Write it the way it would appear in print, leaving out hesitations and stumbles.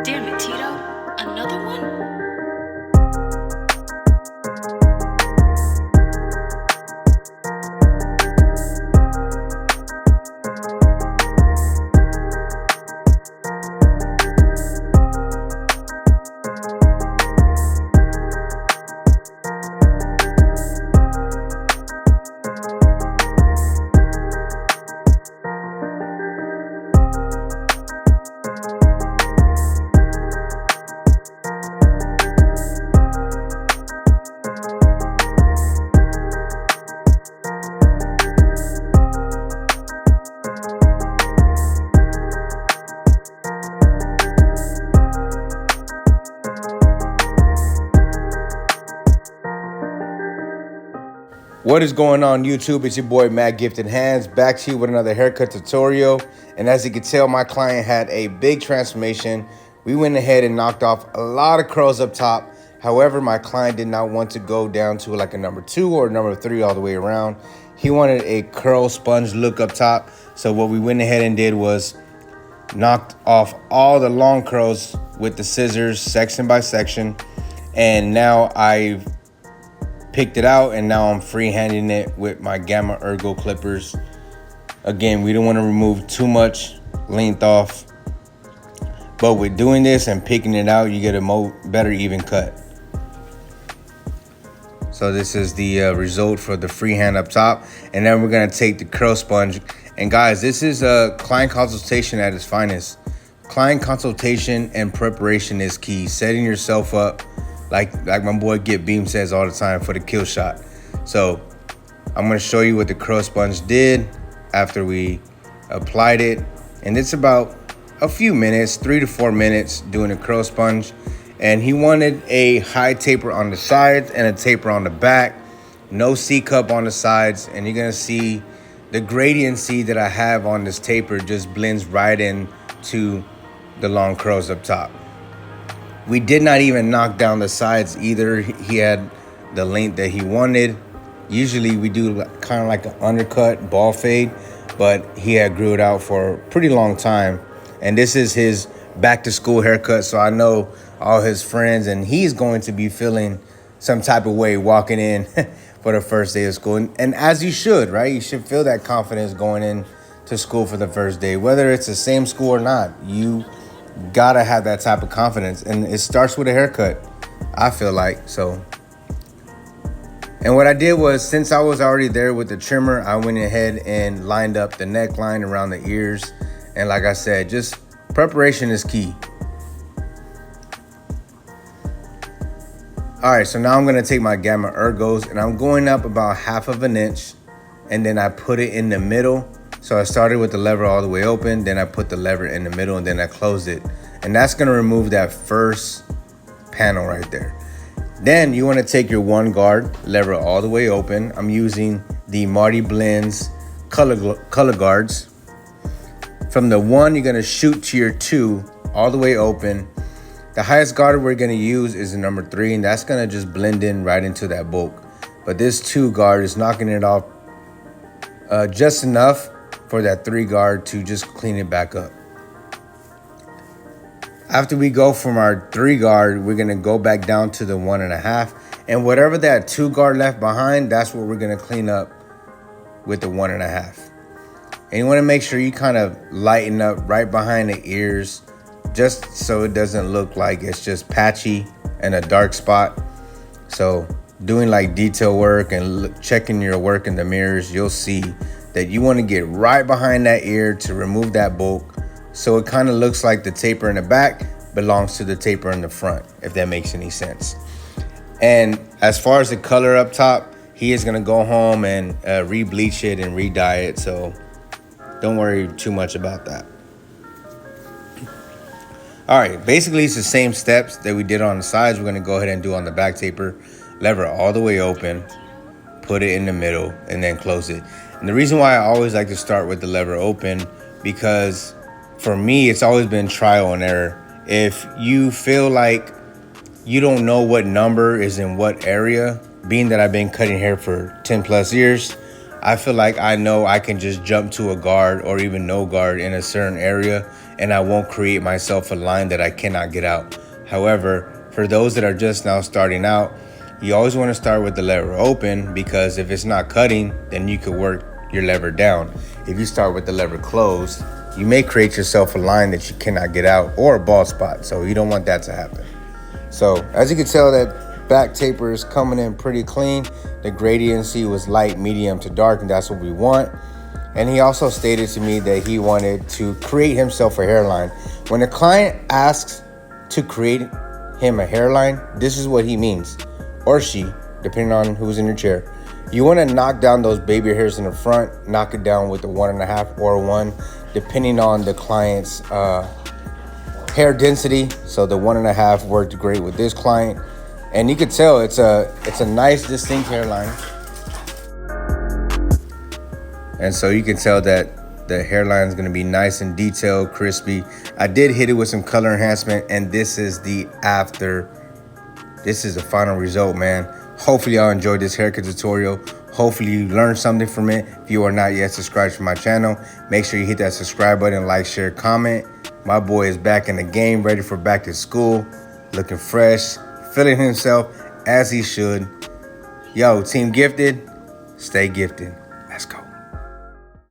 Damn it, Tito. Another one? What is going on YouTube? It's your boy Matt Gifted Hands back to you with another haircut tutorial. And as you can tell, my client had a big transformation. We went ahead and knocked off a lot of curls up top. However, my client did not want to go down to like a number 2 or number 3 all the way around. He wanted a curl sponge look up top. So what we went ahead and did was knocked off all the long curls with the scissors section by section. And now I've picked it out, and now I'm freehanding it with my Gamma Ergo clippers. Again, we don't want to remove too much length off, but with doing this and picking it out, you get a better even cut. So this is the result for the freehand up top, and then we're going to take the curl sponge. And guys, this is a client consultation at its finest. Client consultation and preparation is key. Setting yourself up like my boy Get Beam says all the time, for the kill shot. So I'm going to show you what the curl sponge did after we applied it. And it's about a few minutes, 3 to 4 minutes doing a curl sponge. And he wanted a high taper on the sides and a taper on the back. No C-cup on the sides. And you're going to see the gradiency that I have on this taper just blends right in to the long curls up top. We did not even knock down the sides either. He had the length that he wanted. Usually we do kind of like an undercut ball fade, but he had grew it out for a pretty long time. And this is his back to school haircut, so I know all his friends, and he's going to be feeling some type of way walking in for the first day of school. And as you should, right? You should feel that confidence going in to school for the first day, whether it's the same school or not. You gotta have that type of confidence, and it starts with a haircut, I feel like. So, and what I did was, since I was already there with the trimmer, I went ahead and lined up the neckline around the ears. And like I said, just preparation is key. All right, so now I'm gonna take my Gamma Ergos, and I'm going up about 1/2 inch, and then I put it in the middle. So I started with the lever all the way open, then I put the lever in the middle, and then I closed it. And that's gonna remove that first panel right there. Then you wanna take your 1 guard, lever all the way open. I'm using the Marty Blends color guards. From the 1, you're gonna shoot to your 2, all the way open. The highest guard we're gonna use is the number 3, and that's gonna just blend in right into that bulk. But this 2 guard is knocking it off just enough for that 3 guard to just clean it back up. After we go from our 3 guard, we're gonna go back down to the 1.5, and whatever that 2 guard left behind, that's what we're gonna clean up with the 1.5. And you wanna make sure you kind of lighten up right behind the ears, just so it doesn't look like it's just patchy and a dark spot. So doing like detail work and checking your work in the mirrors, you'll see that you want to get right behind that ear to remove that bulk, so it kind of looks like the taper in the back belongs to the taper in the front, if that makes any sense. And as far as the color up top, he is going to go home and re-bleach it and re-dye it, so don't worry too much about that. All right, basically it's the same steps that we did on the sides. We're going to go ahead and do on the back taper. Lever all the way open, put it in the middle, and then close it. And the reason why I always like to start with the lever open, because for me, it's always been trial and error. If you feel like you don't know what number is in what area, being that I've been cutting hair for 10 plus years, I feel like I know I can just jump to a guard or even no guard in a certain area, and I won't create myself a line that I cannot get out. However, for those that are just now starting out, you always want to start with the lever open, because if it's not cutting, then you could work your lever down. If you start with the lever closed, you may create yourself a line that you cannot get out, or a bald spot, so you don't want that to happen. So as you can tell, that back taper is coming in pretty clean. The gradiency was light, medium to dark, and that's what we want. And he also stated to me that he wanted to create himself a hairline. When a client asks to create him a hairline, this is what he means, or she, depending on who's in your chair. You want to knock down those baby hairs in the front, knock it down with the 1.5 or 1, depending on the client's hair density. So the 1.5 worked great with this client, and you could tell it's a nice distinct hairline. And so you can tell that the hairline is going to be nice and detailed, crispy. I did hit it with some color enhancement, and this is the after. This is the final result, man. Hopefully y'all enjoyed this haircut tutorial. Hopefully you learned something from it. If you are not yet subscribed to my channel, make sure you hit that subscribe button, like, share, comment. My boy is back in the game, ready for back to school, looking fresh, feeling himself as he should. Yo, Team Gifted, stay gifted.